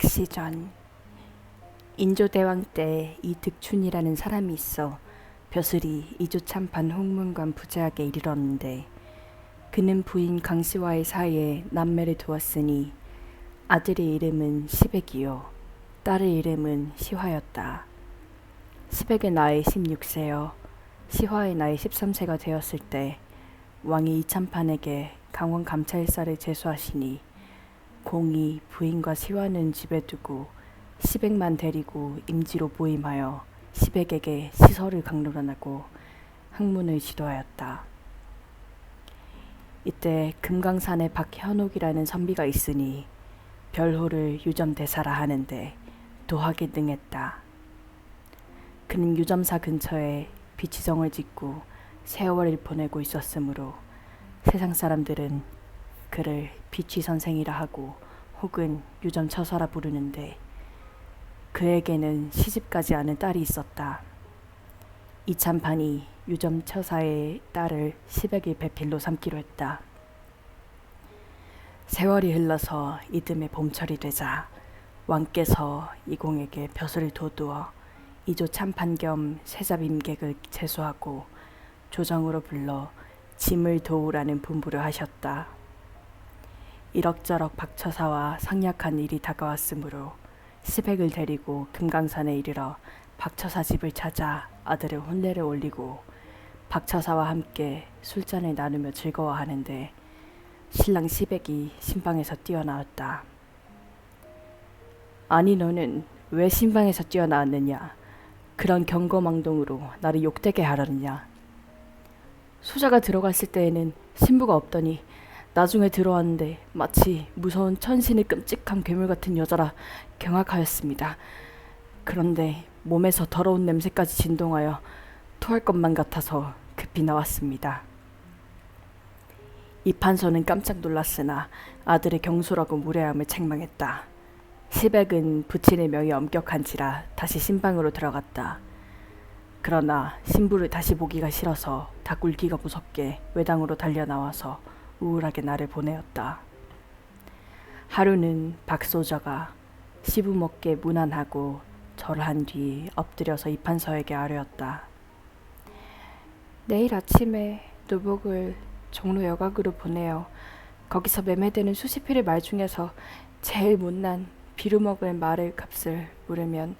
백시전. 인조대왕 때 이득춘이라는 사람이 있어 벼슬이 이조참판 홍문관 부제하게 이르렀는데, 그는 부인 강씨와의 사이에 남매를 두었으니 아들의 이름은 시백이요 딸의 이름은 시화였다. 시백의 나이 16세여 시화의 나이 13세가 되었을 때 왕이 이참판에게 강원 감찰사를 제수하시니, 공이 부인과 시화는 집에 두고 시백만 데리고 임지로 모임하여 시백에게 시설을 강론하고 학문을 지도하였다. 이때 금강산에 박현옥이라는 선비가 있으니 별호를 유점대사라 하는데 도하게 능했다. 그는 유점사 근처에 비치정을 짓고 세월을 보내고 있었으므로 세상 사람들은 그를 비치선생이라 하고 혹은 유점처서라 부르는데, 그에게는 시집가지 않은 딸이 있었다. 이참판이 유점처사의 딸을 시백의 배필로 삼기로 했다. 세월이 흘러서 이듬해 봄철이 되자 왕께서 이공에게 벼슬을 돋우어 이조 참판 겸 세잡 임객을 제수하고 조정으로 불러 짐을 도우라는 분부를 하셨다. 이럭저럭 박처사와 상약한 일이 다가왔으므로 시백을 데리고 금강산에 이르러 박처사 집을 찾아 아들의 혼례를 올리고 박처사와 함께 술잔을 나누며 즐거워하는데, 신랑 시백이 신방에서 뛰어나왔다. 아니, 너는 왜 신방에서 뛰어나왔느냐? 그런 경거망동으로 나를 욕되게 하려느냐? 소자가 들어갔을 때에는 신부가 없더니 나중에 들어왔는데 마치 무서운 천신의 끔찍한 괴물 같은 여자라 경악하였습니다. 그런데 몸에서 더러운 냄새까지 진동하여 토할 것만 같아서 급히 나왔습니다. 이판서는 깜짝 놀랐으나 아들의 경솔하고 무례함을 책망했다. 시백은 부친의 명이 엄격한지라 다시 신방으로 들어갔다. 그러나 신부를 다시 보기가 싫어서 닭굴기가 무섭게 외당으로 달려나와서 우울하게 나를 보내었다. 하루는 박소저가 시부먹게 문안하고 절한 뒤 엎드려서 이판서에게 아뢰었다. 내일 아침에 노복을 종로 여각으로 보내어 거기서 매매되는 수십 필의 말 중에서 제일 못난 비루먹을 말의 값을 물으면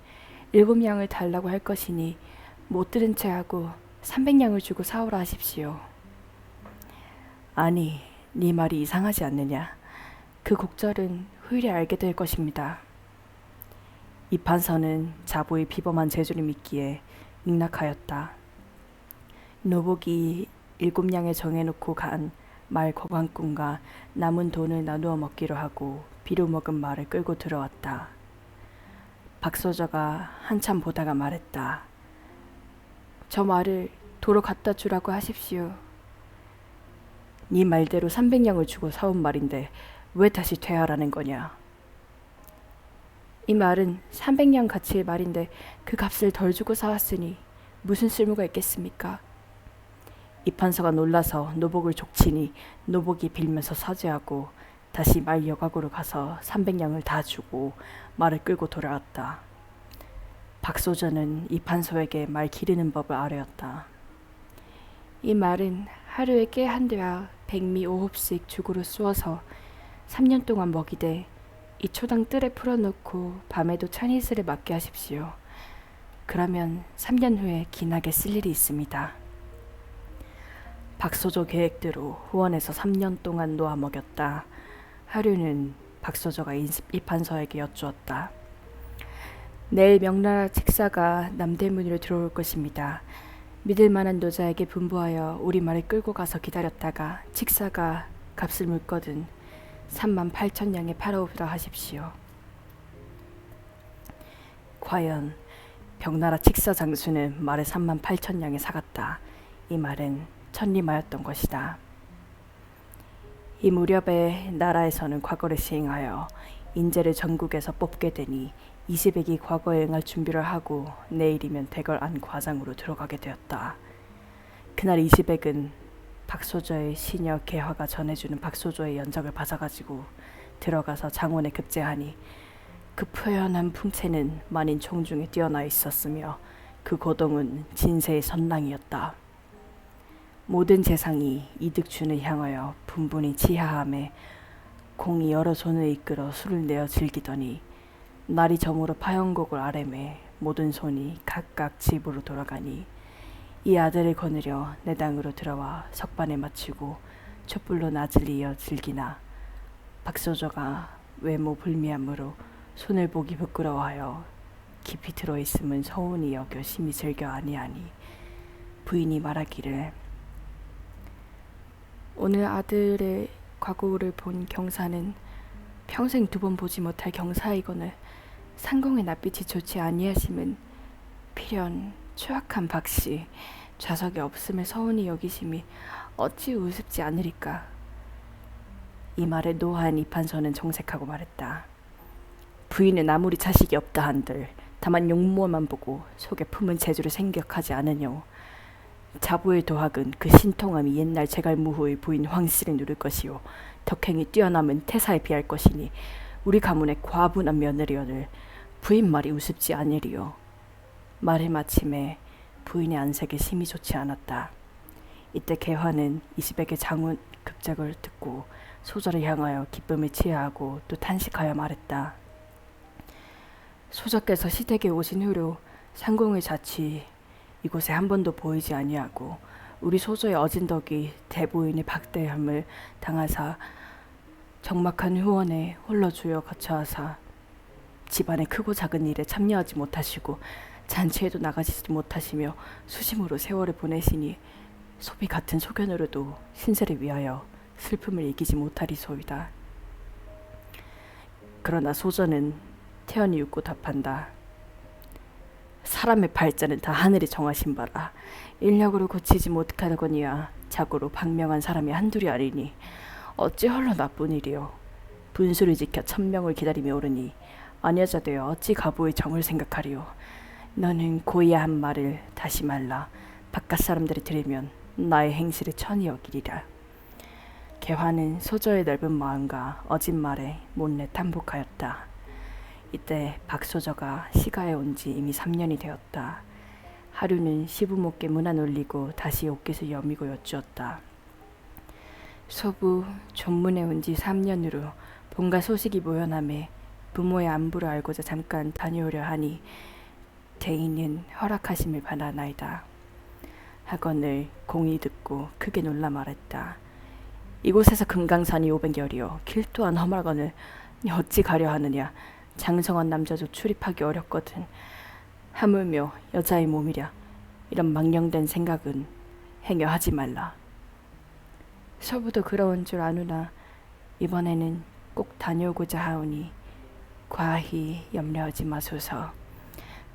7냥을 달라고 할 것이니 못 들은 채 하고 300냥을 주고 사오라 하십시오. 아니, 네 말이 이상하지 않느냐? 그 곡절은 후일에 알게 될 것입니다. 이판서는 자보의 비범한 재주를 믿기에 닉락하였다. 노복이 7냥에 정해놓고 간 말 거관꾼과 남은 돈을 나누어 먹기로 하고 비루 먹은 말을 끌고 들어왔다. 박소저가 한참 보다가 말했다. 저 말을 도로 갖다 주라고 하십시오. 네 말대로 300냥을 주고 사온 말인데 왜 다시 되하라는 거냐? 이 말은 300냥 가치의 말인데 그 값을 덜 주고 사왔으니 무슨 쓸모가 있겠습니까? 이판서가 놀라서 노복을 족치니 노복이 빌면서 사죄하고 다시 말 여각으로 가서 300냥을 다 주고 말을 끌고 돌아왔다. 박소저는 이판서에게 말 기르는 법을 아뢰었다. 이 말은 하루에 깨 한 대와 백미 5홉씩 죽으로 쑤어서 3년 동안 먹이되 이 초당 뜰에 풀어놓고 밤에도 찬이슬에 맞게 하십시오. 그러면 3년 후에 기나게 쓸 일이 있습니다. 박소저 계획대로 후원에서 3년 동안 놓아 먹였다. 하루는 박소저가 이판서에게 여쭈었다. 내일 명나라 칙사가 남대문으로 들어올 것입니다. 믿을 만한 노자에게 분부하여 우리 말을 끌고 가서 기다렸다가 칙사가 값을 묻거든 38,000냥에 팔아오라 하십시오. 과연 병나라 칙사 장수는 말을 38,000냥에 사갔다. 이 말은 천리마였던 것이다. 이 무렵에 나라에서는 과거를 시행하여 인재를 전국에서 뽑게 되니 이시백이 과거에 응할 준비를 하고 내일이면 대궐 안 과장으로 들어가게 되었다. 그날 이시백은 박소저의 시녀 개화가 전해주는 박소조의 연적을 받아가지고 들어가서 장원에 급제하니 그 표현한 풍채는 만인 총중에 뛰어나 있었으며 그 고동은 진세의 선랑이었다. 모든 재상이 이득준을 향하여 분분히 치하함에 공이 여러 손을 이끌어 술을 내어 즐기더니 날이 저물어 파영곡을 아래매 모든 손이 각각 집으로 돌아가니 이 아들을 거느려 내 당으로 들어와 석반에 맞추고 촛불로 낮을 이어 즐기나 박소저가 외모 불미함으로 손을 보기 부끄러워하여 깊이 들어있음은 서운히 여겨 심히 즐겨 아니하니 부인이 말하기를 오늘 아들의 과거를 본 경사는 평생 두 번 보지 못할 경사이거늘 상공의 낯빛이 좋지 아니하심은 필연 추악한 박씨 좌석에 없음을 서운히 여기심이 어찌 우습지 않으리까. 이 말에 노한 이판서는 정색하고 말했다. 부인은 아무리 자식이 없다 한들 다만 용모만 보고 속에 품은 재주를 생각하지 않으뇨. 자부의 도학은 그 신통함이 옛날 제갈무후의 부인 황씨를 누를 것이요 덕행이 뛰어남은 태사에 비할 것이니 우리 가문의 과분한 며느리여를 부인 말이 우습지 않으리요. 말을 마침에 부인의 안색이 심히 좋지 않았다. 이때 개화는 이십에게 장훈 급작을 듣고 소저를 향하여 기쁨을 치하하고 또 탄식하여 말했다. 소저께서 시댁에 오신 후로 상공의 자취 이곳에 한 번도 보이지 아니하고 우리 소저의 어진덕이 대부인의 박대함을 당하사 적막한 후원에 홀로 주여 거처하사 집안의 크고 작은 일에 참여하지 못하시고 잔치에도 나가시지 못하시며 수심으로 세월을 보내시니 소비 같은 소견으로도 신세를 위하여 슬픔을 이기지 못하리소이다. 그러나 소저는 태연히 웃고 답한다. 사람의 발자는 다 하늘이 정하신 바라. 인력으로 고치지 못하거니와 자고로 박명한 사람이 한둘이 아니니 어찌 헐로 나쁜 일이요. 분수를 지켜 천명을 기다리며 오르니 아녀자 되어 어찌 가부의 정을 생각하리요. 너는 고의야 한 말을 다시 말라. 바깥 사람들이 들으면 나의 행실을 천히 여기리라. 개화는 소저의 넓은 마음과 어진 말에 못내 탐복하였다. 이때 박소저가 시가에 온 지 이미 3년이 되었다. 하루는 시부모께 문안 올리고 다시 옷깃을 여미고 여쭈었다. 소부 존문에 온 지 3년으로 본가 소식이 모연함에 부모의 안부를 알고자 잠깐 다녀오려 하니 대인은 허락하심을 바라나이다. 하거늘 공이 듣고 크게 놀라 말했다. 이곳에서 금강산이 500여리요 길 또한 험하거늘 어찌 가려 하느냐. 장성한 남자도 출입하기 어렵거든. 하물며 여자의 몸이랴. 이런 망령된 생각은 행여 하지 말라. 서부도 그러한 줄 아누나 이번에는 꼭 다녀오고자 하오니 과히 염려하지 마소서.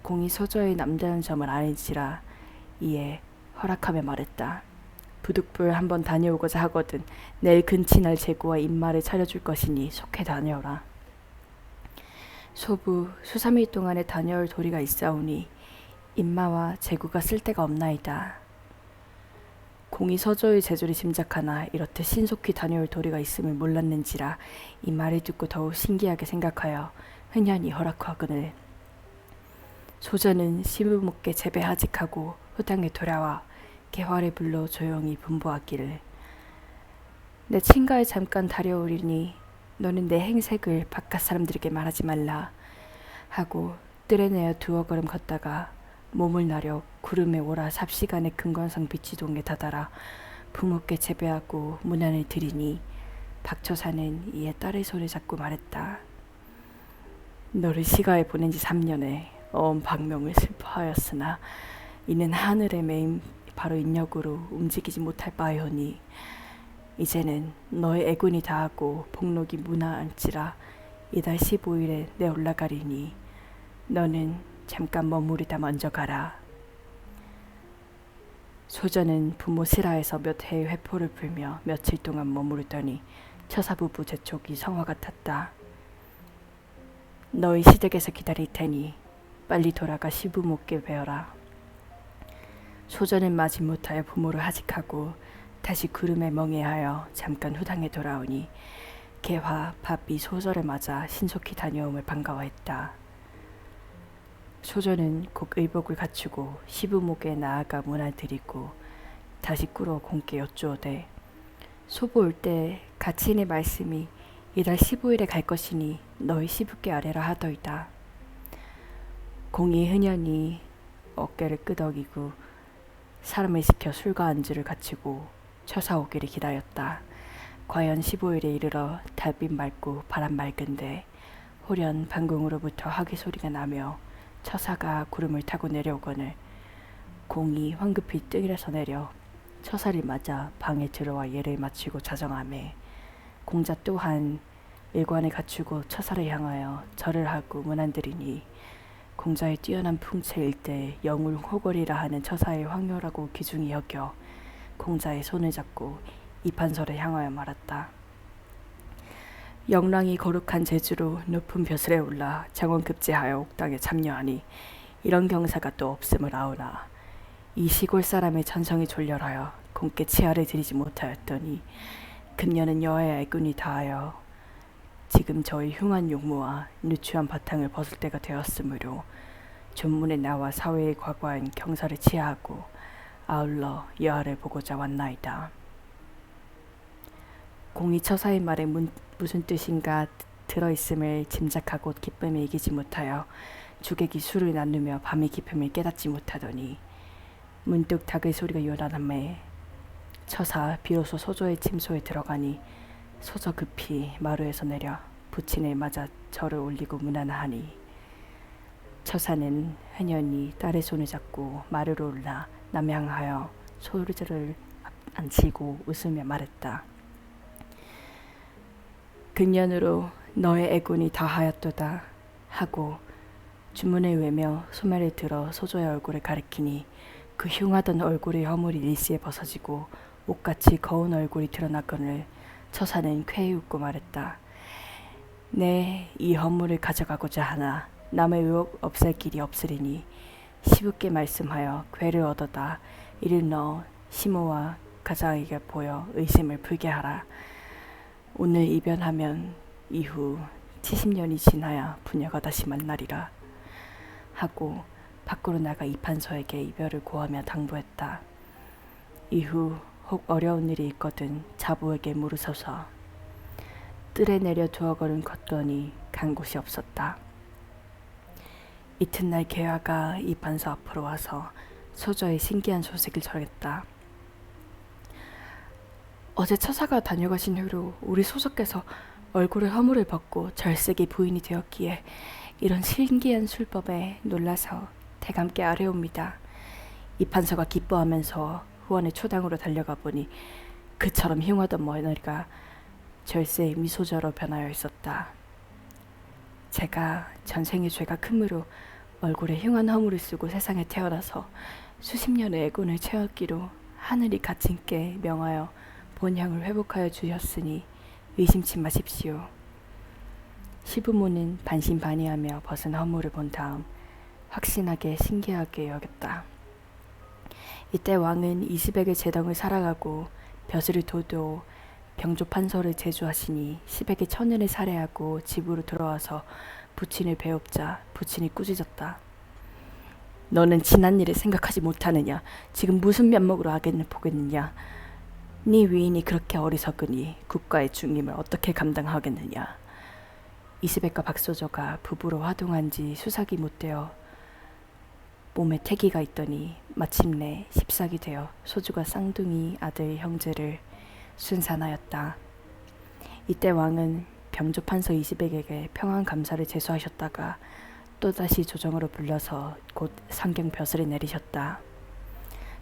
공이 소저의 남다른 점을 아는지라 이에 허락하며 말했다. 부득불 한번 다녀오고자 하거든 내일 근친할 제구와 입말을 차려줄 것이니 속해 다녀오라. 소부 수삼일 동안에 다녀올 도리가 있사오니 인마와 제구가 쓸 데가 없나이다. 공이 서저의 재주를 짐작하나 이렇듯 신속히 다녀올 도리가 있음을 몰랐는지라 이 말을 듣고 더욱 신기하게 생각하여 흔연히 허락하거늘 소저는 시부모께 재배하직하고 후당에 돌아와 개화를 불러 조용히 분부하기를 내 친가에 잠깐 다녀오리니 너는 내 행색을 바깥 사람들에게 말하지 말라 하고 뜰에 내어 두어 걸음 걷다가 몸을 나려 구름에 오라 삽시간에 금관성 비치동에 다다라 부모께 재배하고 문안을 드리니 박처사는 이에 딸의 손을 잡고 말했다. 너를 시가에 보낸 지 3년에 어음 박명을 슬퍼하였으나 이는 하늘의 매임 바로 인력으로 움직이지 못할 바이오니 이제는 너의 애군이 다하고 복록이 무난할지라 이달 15일에 내 올라가리니 너는 잠깐 머무르다 먼저 가라. 소저는 부모 실하에서 몇 해의 회포를 풀며 며칠 동안 머무르더니 처사부부 재촉이 성화 같았다. 너희 시댁에서 기다릴 테니 빨리 돌아가 시부모께 뵈어라. 소저는 마지못하여 부모를 하직하고 다시 구름에 멍해하여 잠깐 후당에 돌아오니 개화, 바비, 소절을 맞아 신속히 다녀옴을 반가워했다. 소절은 곧 의복을 갖추고 시부목에 나아가 문을 드리고 다시 꾸러 공께 여쭈어대 소부 올 때 가치인의 말씀이 이달 15일에 갈 것이니 너희 시부께 아뢰라 하더이다. 공이 흔연히 어깨를 끄덕이고 사람을 시켜 술과 안주를 갖추고 처사 오기를 기다렸다. 과연 15일에 이르러 달빛 맑고 바람 맑은데 호련 반궁으로부터 하기 소리가 나며 처사가 구름을 타고 내려오거늘 공이 황급히 뜰에서 내려 처사를 맞아 방에 들어와 예를 마치고 자정하매 공자 또한 일관을 갖추고 처사를 향하여 절을 하고 문안드리니 공자의 뛰어난 풍채일 때 영울 호걸이라 하는 처사의 황홀하고 귀중히 여겨 공자의 손을 잡고 이판서를 향하여 말았다. 영랑이 거룩한 제주로 높은 벼슬에 올라 장원급제하여 옥당에 참여하니 이런 경사가 또 없음을 아오나 이 시골 사람의 전성이 졸렬하여 공께 치아를 드리지 못하였더니 금년은 여의 알군이 다하여 지금 저희 흉한 용무와 누추한 바탕을 벗을 때가 되었으므로 존문에 나와 사회에 과거한 경사를 치하하고 아울러 여하를 보고자 왔나이다. 공이 처사의 말에 무슨 뜻인가 들어있음을 짐작하고 기쁨을 이기지 못하여 주객이 술을 나누며 밤의 깊음을 깨닫지 못하더니 문득 닭의 소리가 요란함에 처사 비로소 소조의 침소에 들어가니 소저 급히 마루에서 내려 부친을 맞아 절을 올리고 문안하니 처사는 흔연히 딸의 손을 잡고 마루로 올라 남향하여 소리를 앉히고 웃으며 말했다. 금년으로 너의 애군이 다하였도다 하고 주문을 외며 소매를 들어 소조의 얼굴을 가리키니 그 흉하던 얼굴의 허물이 일시에 벗어지고 옷같이 거운 얼굴이 드러나거늘 처사는 쾌히 웃고 말했다. 내 이 허물을 가져가고자 하나 남의 의혹 없앨 길이 없으리니 시부께 말씀하여 괴를 얻어다 이를 넣어 시모와 가장에게 보여 의심을 풀게 하라. 오늘 이변하면 이후 70년이 지나야 부녀가 다시 만나리라 하고 밖으로 나가 이판서에게 이별을 고하며 당부했다. 이후 혹 어려운 일이 있거든 자부에게 물으소서. 뜰에 내려 두어 걸음 걷더니 간 곳이 없었다. 이튿날 개화가 이판서 앞으로 와서 소저의 신기한 소식을 전했다. 어제 처사가 다녀가신 후로 우리 소저께서 얼굴에 허물을 벗고 절세기 부인이 되었기에 이런 신기한 술법에 놀라서 대감께 아뢰옵니다. 이판서가 기뻐하면서 후원의 초당으로 달려가 보니 그처럼 흉하던 며느리가 절세의 미소저로 변하여 있었다. 제가 전생의 죄가 크므로 얼굴에 흉한 허물을 쓰고 세상에 태어나서 수십 년의 애군을 채웠기로 하늘이 가친께 명하여 본향을 회복하여 주셨으니 의심치 마십시오. 시부모는 반신반의하며 벗은 허물을 본 다음 확신하게 신기하게 여겼다. 이때 왕은 이시백의 제덕을 살아가고 벼슬을 도도 병조판서를 제주하시니 시백의 처녀를 살해하고 집으로 들어와서 부친을 배웁자 부친이 꾸짖었다. 너는 지난 일을 생각하지 못하느냐? 지금 무슨 면목으로 악인을 보겠느냐? 네 위인이 그렇게 어리석으니 국가의 중임을 어떻게 감당하겠느냐? 이시백과 박소저가 부부로 화동한 지 수삭이 못되어 몸에 태기가 있더니 마침내 10삭이 되어 소주가 쌍둥이 아들 형제를 순산하였다. 이때 왕은 병조판서 이시백에게 평안 감사를 제수하셨다가 또다시 조정으로 불러서 곧 상경 벼슬을 내리셨다.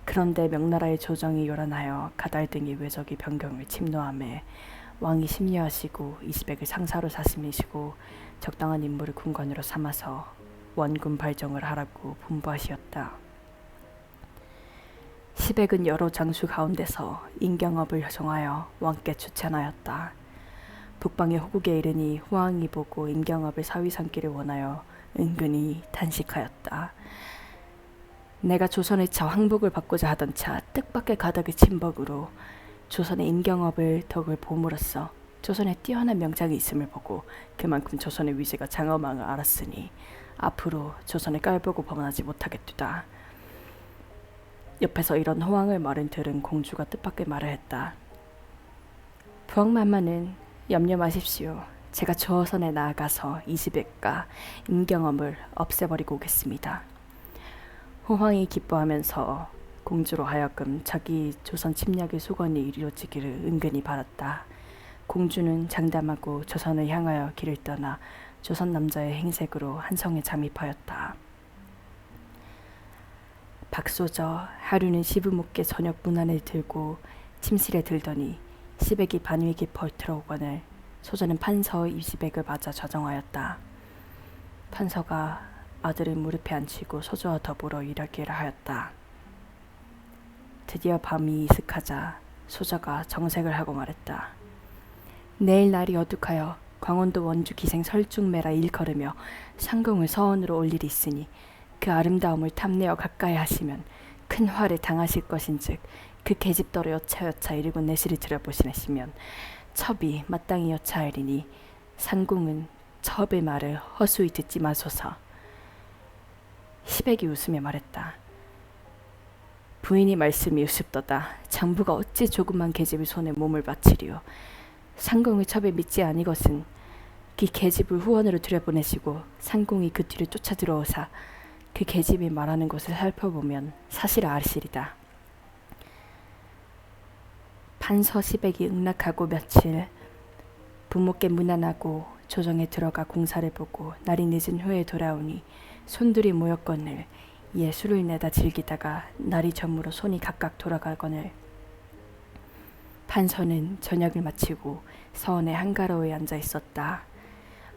그런데 명나라의 조정이 요란하여 가달 등의 외적이 변경을 침노하매 왕이 심려하시고 이시백을 상사로 사심이시고 적당한 인물을 군관으로 삼아서 원군 발정을 하라고 분부하시었다. 시백은 여러 장수 가운데서 인경업을 정하여 왕께 추천하였다. 북방의 호국에 이르니 후왕이 보고 인경업을 사위 삼기를 원하여 은근히 단식하였다. 내가 조선의 차 황복을 받고자 하던 차 뜻밖의 가덕의 침범으로 조선의 인경업을 덕을 보므로써 조선에 뛰어난 명장이 있음을 보고 그만큼 조선의 위세가 장엄함을 알았으니 앞으로 조선을 깔보고 벗어나지 못하겠두다. 옆에서 이런 호황을 말은 들은 공주가 뜻밖의 말을 했다. 부왕마마는 염려 마십시오. 제가 조선에 나아가서 이시백과 임경엄을 없애버리고 오겠습니다. 호황이 기뻐하면서 공주로 하여금 자기 조선 침략의 소원이 이루어지기를 은근히 바랐다. 공주는 장담하고 조선을 향하여 길을 떠나 조선 남자의 행색으로 한성에 잠입하였다. 박소저 하루는 시부목께 저녁 문안을 들고 침실에 들더니 시백이 반위기 벌들어오거늘 소저는 판서 이시백을 맞아 저정하였다. 판서가 아들을 무릎에 앉히고 소저와 더불어 일하기를 하였다. 드디어 밤이 이슥하자 소저가 정색을 하고 말했다. 내일 날이 어둑하여 광원도 원주 기생 설중매라 일컬으며 상궁을 서원으로 올 일이 있으니 그 아름다움을 탐내어 가까이 하시면 큰 화를 당하실 것인즉 그 계집더러 여차여차 이르고 내실을 들여보시내시면 첩이 마땅히 여차하리니 상궁은 첩의 말을 허수이 듣지 마소서. 시백이 웃으며 말했다. 부인이 말씀이 우습도다. 장부가 어찌 조그만 계집의 손에 몸을 바치리요. 상궁의 첩에 믿지 아니것은 그 계집을 후원으로 들여보내시고 상궁이 그 뒤를 쫓아 들어오사 그 계집이 말하는 것을 살펴보면 사실 아시리다. 판서 시백이 응낙하고 며칠 부모께 문안하고 조정에 들어가 공사를 보고 날이 늦은 후에 돌아오니 손들이 모였거늘 이에 술을 내다 즐기다가 날이 저물어 손이 각각 돌아가거늘 판서는 저녁을 마치고 서원의 한가로에 앉아 있었다.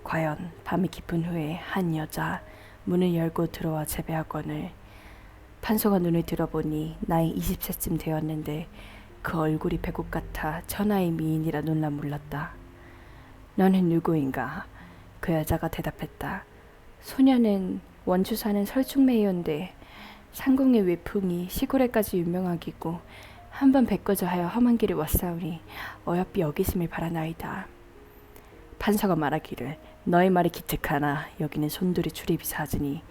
과연 밤이 깊은 후에 한 여자 문을 열고 들어와 재배하거늘 판서가 눈을 들어보니 나이 20세쯤 되었는데 그 얼굴이 배꼽 같아 천하의 미인이라 놀라 몰랐다. 너는 누구인가? 그 여자가 대답했다. 소녀는 원주 사는 설중매이온데 상궁의 외풍이 시골에까지 유명하기고 한번 뵙고자 하여 험한 길을 왔사오니 어여삐 여기심을 바라나이다. 판서가 말하기를 너의 말이 기특하나 여기는 손들이 출입이 잦으니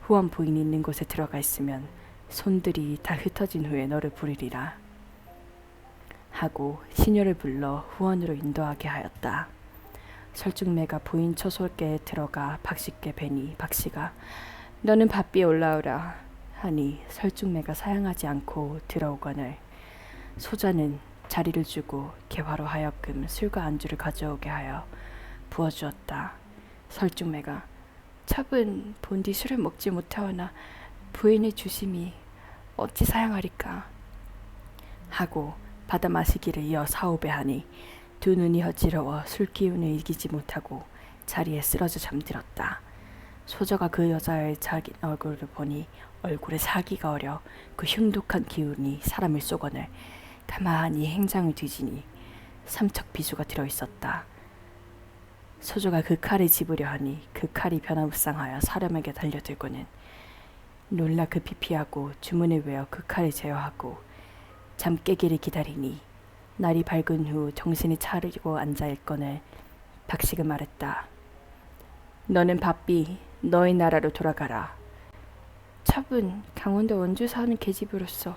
후원 부인이 있는 곳에 들어가 있으면 손들이 다 흩어진 후에 너를 부르리라 하고 시녀를 불러 후원으로 인도하게 하였다. 설중매가 부인 처솔께에 들어가 박씨께 뵈니 박씨가 너는 밥비에 올라오라 하니 설중매가 사양하지 않고 들어오거늘 소자는 자리를 주고 개화로 하여금 술과 안주를 가져오게 하여 부어주었다. 설중매가 첩은 본디 술을 먹지 못하오나 부인의 주심이 어찌 사양하리까 하고 받아 마시기를 이어 사오배 하니 두 눈이 어지러워 술 기운을 이기지 못하고 자리에 쓰러져 잠들었다. 소저가 그 여자의 자기 얼굴을 보니 얼굴에 사기가 어려 그 흉독한 기운이 사람을 쏘거늘 가만히 행장을 뒤지니 삼척 비수가 들어있었다. 소저가 그 칼을 집으려 하니 그 칼이 변화무쌍하여 사람에게 달려들고는 놀라 급히 피하고 주문을 외어 그 칼을 제어하고 잠 깨기를 기다리니 날이 밝은 후 정신이 차리고 앉아있거늘 박씨가 말했다. 너는 바삐 너의 나라로 돌아가라. 첩은 강원도 원주 사는 계집으로서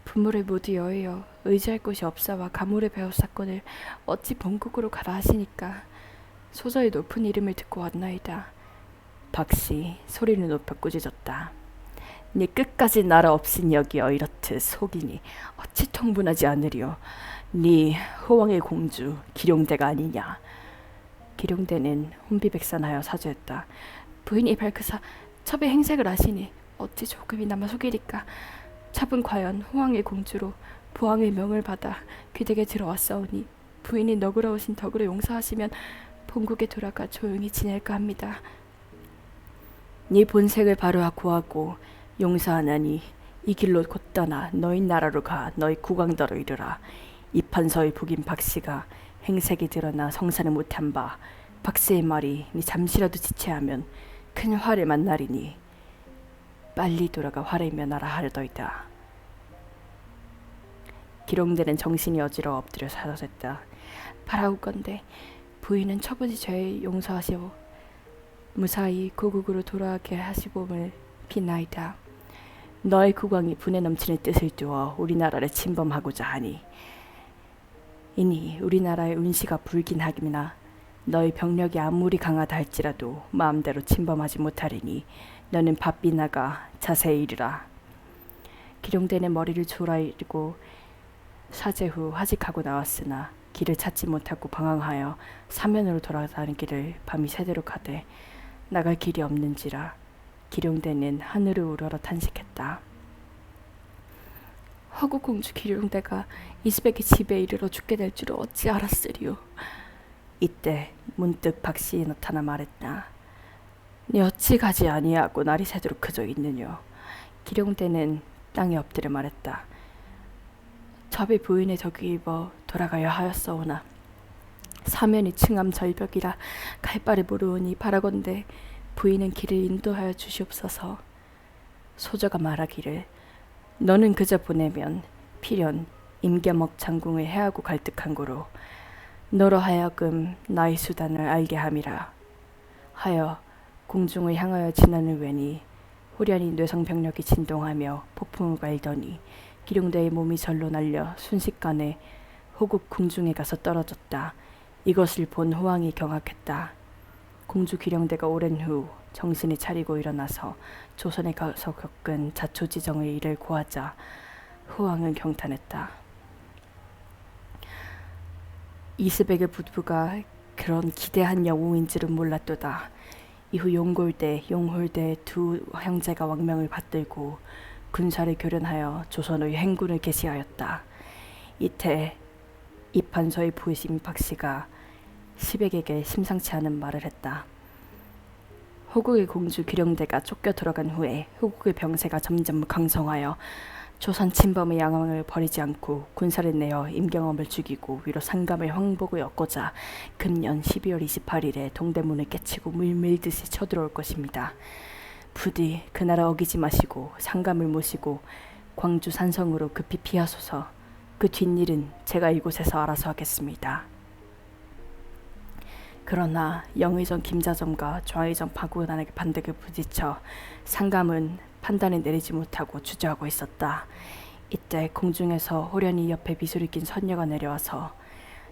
부모를 모두 여의어 의지할 곳이 없사와 가물을 배웠사건을 어찌 본국으로 가라 하시니까 소저의 높은 이름을 듣고 왔나이다. 박씨 소리를 높여 꾸짖었다. 네 끝까지 나라 없인 여기여 이렇듯 속이니 어찌 통분하지 않으리요. 네 호왕의 공주 기룡대가 아니냐. 기룡대는 혼비백산하여 사죄했다. 부인이 밝으사 첩의 행색을 아시니 어찌 조금이나마 속이리까. 첩은 과연 호왕의 공주로 부왕의 명을 받아 귀댁에 들어왔사오니 부인이 너그러우신 덕으로 용서하시면 본국에 돌아가 조용히 지낼까 합니다. 네 본색을 바로 구하고 용서하나니 이 길로 곧 떠나 너희 나라로 가 너희 국왕더러 이르라. 이 판서의 북인 박씨가 행색이 드러나 성사를 못한 바 박씨의 말이 네 잠시라도 지체하면 큰 화를 만나리니 빨리 돌아가 화를 면하라 하려더이다. 기룡대는 정신이 어지러워 엎드려 사서했다. 바라옵건대 부인은 처부지 죄 용서하시오 무사히 고국으로 돌아가게 하시봄을 비나이다. 너의 국왕이 분에 넘치는 뜻을 두어 우리나라를 침범하고자 하니 이니 우리나라의 운시가 불긴하기나 너의 병력이 아무리 강하다 할지라도 마음대로 침범하지 못하리니 너는 바삐 나가 자세히 이르라. 기룡대는 머리를 조아리고 사제 후 하직하고 나왔으나 길을 찾지 못하고 방황하여 사면으로 돌아가는 길을 밤이 새도록 하되 나갈 길이 없는지라 기룡대는 하늘을 우러러 탄식했다. 허구공주 기룡대가 이스백의 집에 이르러 죽게 될 줄을 어찌 알았으리요. 이때 문득 박씨에 나타나 말했다. 네 어찌 가지 아니하고 날이 새도록 그저 있느뇨. 기룡대는 땅에 엎드려 말했다. 저비 부인의 덕이 입어 돌아가야 하였사오나 사면이 층암 절벽이라 갈 바를 모르오니 바라건대 부인은 길을 인도하여 주시옵소서. 소저가 말하기를 너는 그저 보내면 필연 임겸옥 장궁을 해하고 갈득한 고로 너로 하여금 나의 수단을 알게 함이라 하여 궁중을 향하여 지나는 weni 후련히 뇌성병력이 진동하며 폭풍을 갈더니 기룡대의 몸이 절로 날려 순식간에 호국 궁중에 가서 떨어졌다. 이것을 본 호왕이 경악했다. 공주 기룡대가 오랜 후 정신이 차리고 일어나서 조선에 가서 겪은 자초지정의 일을 고하자 호왕은 경탄했다. 이스백의 부부가 그런 기대한 영웅인 줄은 몰랐도다. 이후 용골대, 용홀대 두 형제가 왕명을 받들고 군사를 교련하여 조선의 행군을 개시하였다. 이때 입한서의 부이신 박씨가 시백에게 심상치 않은 말을 했다. 호국의 공주 기룡대가 쫓겨 들어간 후에 호국의 병세가 점점 강성하여 조선 침범의 양황을 버리지 않고 군사를 내어 임경엄을 죽이고 위로 상감을 황복을 얻고자 금년 12월 28일에 동대문을 깨치고 물밀듯이 쳐들어올 것입니다. 부디 그 나라 어기지 마시고 상감을 모시고 광주 산성으로 급히 피하소서. 그 뒷일은 제가 이곳에서 알아서 하겠습니다. 그러나 영의정 김자점과 좌의정 박우단에게 반대를 부딪혀 상감은 판단을 내리지 못하고 주저하고 있었다. 이때 공중에서 호련히 옆에 미술이 낀 선녀가 내려와서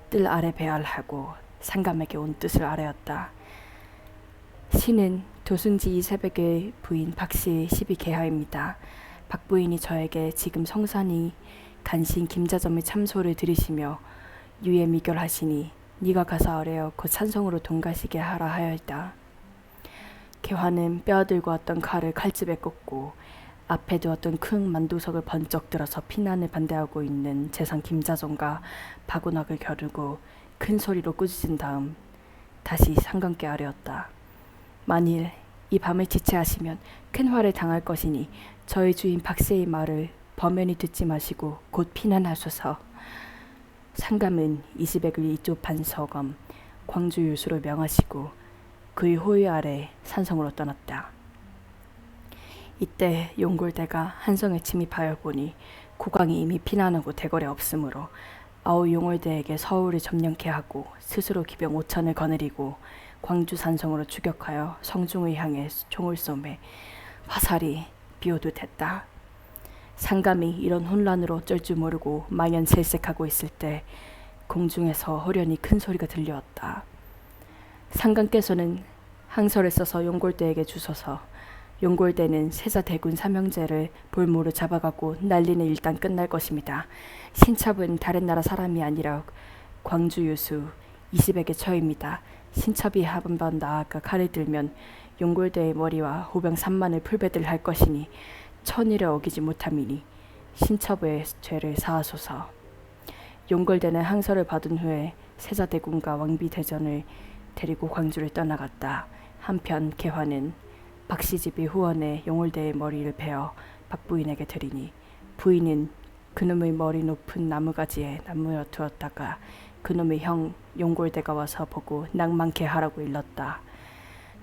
뜰 아래 배알하고 상감에게 온 뜻을 아뢰었다. 신은 도승지 이세백의 부인 박씨의 12개하입니다. 박 부인이 저에게 지금 성산이 간신 김자점의 참소를 들으시며 유예 미결하시니 네가 가서 아뢰어 곧 산성으로 동가시게 하라 하여있다. 개화는 뼈들고 왔던 칼을 칼집에 꽂고 앞에 두었던 큰 만두석을 번쩍 들어서 피난을 반대하고 있는 재상 김자점과 박운학을 겨루고 큰 소리로 꾸짖은 다음 다시 상감께 아뢰었다. 만일 이 밤을 지체하시면 큰 화를 당할 것이니 저희 주인 박씨의 말을 범연히 듣지 마시고 곧 피난하소서. 상감은 이스백을 이쪽 반서검 광주 유수로 명하시고 그의 호위 아래 산성으로 떠났다. 이때 용골대가 한성에 침입하여 보니 국왕이 이미 피난하고 대궐에 없으므로 아우 용월대에게 서울을 점령케 하고 스스로 기병 5천을 거느리고 광주 산성으로 추격하여 성중을 향해 총을 쏘매 화살이 비오듯했다. 상감이 이런 혼란으로 어쩔 줄 모르고 망연질색하고 있을 때 공중에서 호련히 큰 소리가 들려왔다. 상감께서는 항서를 써서 용골대에게 주소서. 용골대는 세자대군 삼형제를 볼모로 잡아가고 난리는 일단 끝날 것입니다. 신첩은 다른 나라 사람이 아니라 광주 유수 이스백의 처입니다. 신첩이 한 번 나아가 칼을 들면 용골대의 머리와 호병 3만을 풀베들 할 것이니 천일을 어기지 못함이니 신첩의 죄를 사하소서. 용골대는 항서를 받은 후에 세자대군과 왕비대전을 데리고 광주를 떠나갔다. 한편 개화는 박씨 집이 후원에 용월대의 머리를 베어 박부인에게 드리니 부인은 그놈의 머리 높은 나무가지에 나무에 두었다가 그놈의 형 용골대가 와서 보고 낭만케 하라고 일렀다.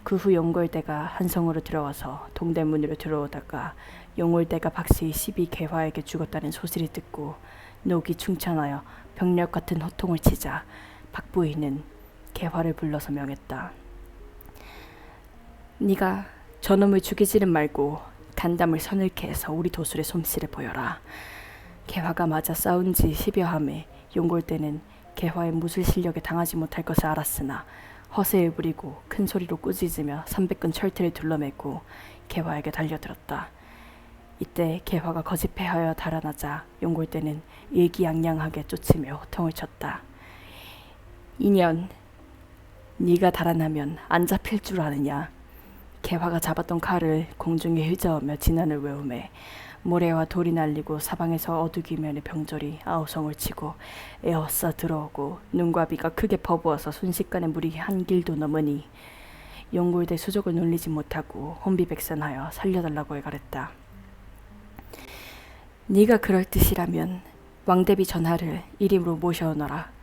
그 후 용골대가 한성으로 들어와서 동대문으로 들어오다가 용월대가 박씨 12개화에게 죽었다는 소식을 듣고 녹이 충천하여 병력 같은 호통을 치자 박 부인은 개화를 불러서 명했다. 네가 저놈을 죽이지는 말고 간담을 서늘케 해서 우리 도술의 솜씨를 보여라. 개화가 맞아 싸운 지 10여 함에 용골대는 개화의 무술 실력에 당하지 못할 것을 알았으나 허세를 부리고 큰 소리로 꾸짖으며 300근 철퇴를 둘러매고 개화에게 달려들었다. 이때 개화가 거짓패하여 달아나자 용골대는 일기양양하게 쫓으며 호통을 쳤다. 이년, 네가 달아나면 안 잡힐 줄 아느냐. 개화가 잡았던 칼을 공중에 휘저으며 진안을 외우매 모래와 돌이 날리고 사방에서 어두기면의 병졸이 아우성을 치고 에어싸 들어오고 눈과 비가 크게 퍼부어서 순식간에 물이 한 길도 넘으니 용골대 수족을 놀리지 못하고 혼비백산하여 살려달라고 애가랬다. 네가 그럴 뜻이라면 왕대비 전하를 이림으로 모셔오너라.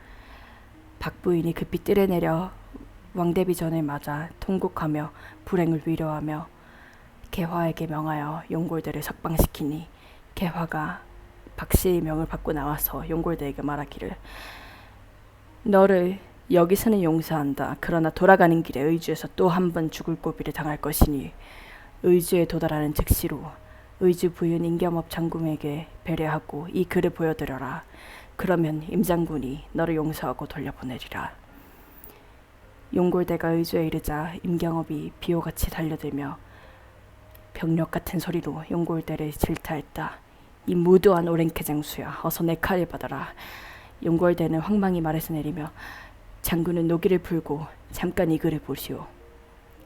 박 부인이 급히 뜰에 내려 왕대비 전에 맞아 통곡하며 불행을 위로하며 개화에게 명하여 용골대를 석방시키니 개화가 박씨의 명을 받고 나와서 용골대에게 말하기를 너를 여기서는 용서한다. 그러나 돌아가는 길에 의주에서 또 한 번 죽을 고비를 당할 것이니 의주에 도달하는 즉시로 의주 부윤 임경업 장군에게 배려하고 이 글을 보여드려라. 그러면 임장군이 너를 용서하고 돌려보내리라. 용골대가 의주에 이르자 임경업이 비호같이 달려들며 병력 같은 소리로 용골대를 질타했다. 이 무도한 오랭캐 장수야. 어서 내 칼을 받아라. 용골대는 황망히 말에서 내리며 장군은 노기를 풀고 잠깐 이 글을 보시오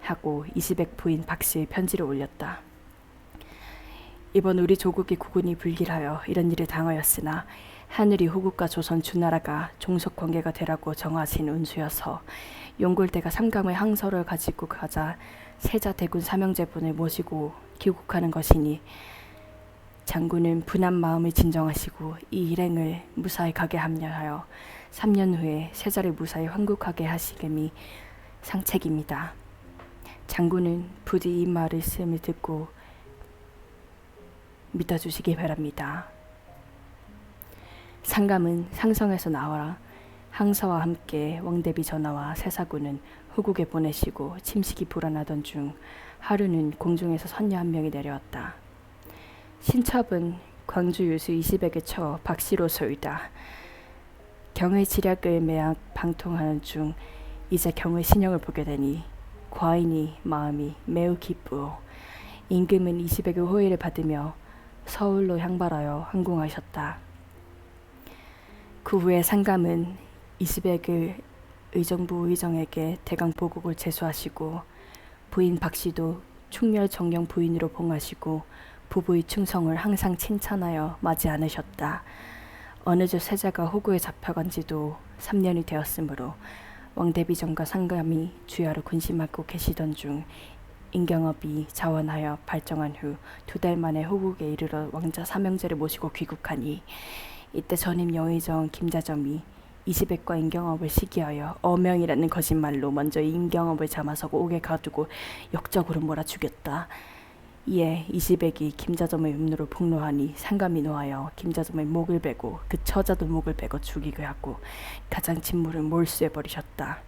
하고 이시백 부인 박씨의 편지를 올렸다. 이번 우리 조국의 국운이 불길하여 이런 일을 당하였으나 하늘이 후국과 조선 주나라가 종속관계가 되라고 정하신 운수여서 용골대가 삼강의 항서를 가지고 가자 세자 대군 사명제분을 모시고 귀국하는 것이니 장군은 분한 마음을 진정하시고 이 일행을 무사히 가게 합류하여 3년 후에 세자를 무사히 환국하게 하시gem이 상책입니다. 장군은 부디 이 말씀을 듣고 믿어주시기 바랍니다. 상감은 상성에서 나와라 항서와 함께 왕대비 전하와 세사군은 후국에 보내시고 침식이 불어나던 중 하루는 공중에서 선녀 한 명이 내려왔다. 신첩은 광주 유수 20액에 쳐 박씨로소이다. 경의 지략을 매약 방통하는 중 이제 경의 신형을 보게 되니 과인이 마음이 매우 기쁘오. 임금은 20액의 호의를 받으며 서울로 향발하여 항공하셨다. 그 후에 상감은 20액을 의정부 의정에게 대강 보국을 제수하시고 부인 박씨도 충렬 정령 부인으로 봉하시고 부부의 충성을 항상 칭찬하여 마지 않으셨다. 어느 주 세자가 호구에 잡혀간 지도 3년이 되었으므로 왕대비전과 상감이 주야로 군심하고 계시던 중 임경업이 자원하여 발정한 후 2달 만에 호국에 이르러 왕자 사명제를 모시고 귀국하니 이때 전임 여의정 김자점이 이시백과 임경업을 시기하여 어명이라는 거짓말로 먼저 임경업을 잡아서고 옥에 가두고 역적으로 몰아 죽였다. 이에 이시백이 김자점의 음노로 폭로하니 상감이 노하여 김자점의 목을 베고 그 처자도 목을 베고 죽이게 하고 가장 진물을 몰수해버리셨다.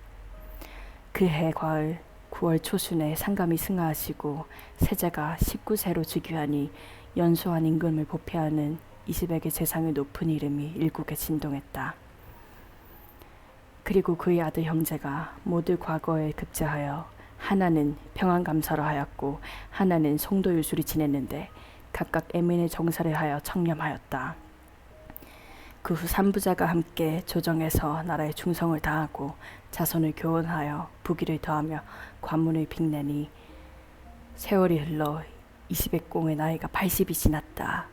그해 가을 9월 초순에 상감이 승하하시고 세자가 19세로 즉위하니 연소한 임금을 보폐하는 이시백의 재상의 높은 이름이 일국에 진동했다. 그리고 그의 아들 형제가 모두 과거에 급제하여 하나는 평안감사를 하였고 하나는 송도유술이 지냈는데 각각 애민의 정사를 하여 청렴하였다. 그 후 3부자가 함께 조정해서 나라의 충성을 다하고 자손을 교훈하여 부귀를 더하며 관문을 빛내니 세월이 흘러 이시백공의 나이가 80이 지났다.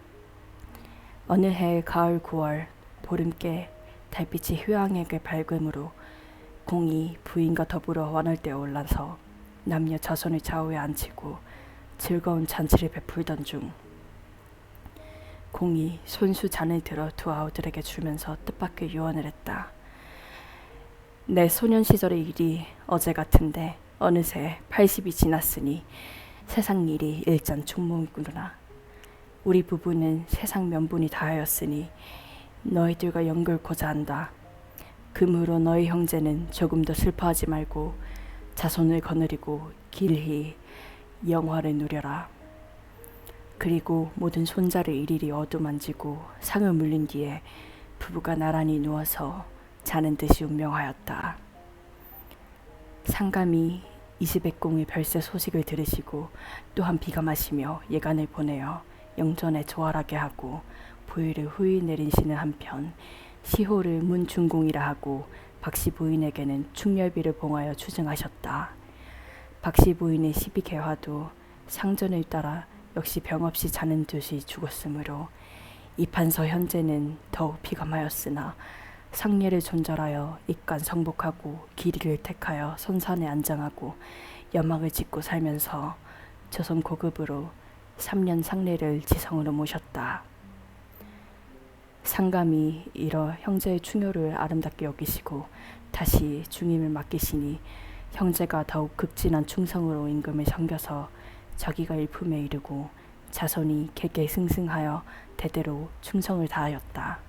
어느 해 가을 9월 보름께 달빛이 휴양에게 밝음으로 공이 부인과 더불어 원월대에 올라서 남녀 자손의 좌우에 앉히고 즐거운 잔치를 베풀던 중 공이 손수 잔을 들어 두 아우들에게 주면서 뜻밖의 유언을 했다. 내 소년 시절의 일이 어제 같은데 어느새 80이 지났으니 세상 일이 일전충몽이구나. 우리 부부는 세상 면분이 다하였으니 너희들과 연결고자 한다. 그므로 너희 형제는 조금 더 슬퍼하지 말고 자손을 거느리고 길히 영화를 누려라. 그리고 모든 손자를 일일이 어루만지고 상을 물린 뒤에 부부가 나란히 누워서 자는 듯이 운명하였다. 상감이 이시백공의 별세 소식을 들으시고 또한 비감하시며 예간을 보내어 영전에 조활하게 하고 부위를 후히 내리시는 한편 시호를 문중공이라 하고 박씨 부인에게는 충렬비를 봉하여 추증하셨다. 박씨 부인의 12개화도 상전을 따라 역시 병없이 자는 듯이 죽었으므로 이판서 현재는 더욱 비감하였으나 상례를 존절하여 입간 성복하고 길이를 택하여 선산에 안장하고 연막을 짓고 살면서 조선 고급으로 3년 상례를 지성으로 모셨다. 상감이 이러 형제의 충효를 아름답게 여기시고 다시 중임을 맡기시니 형제가 더욱 극진한 충성으로 임금을 섬겨서 자기가 일품에 이르고 자손이 객객승승하여 대대로 충성을 다하였다.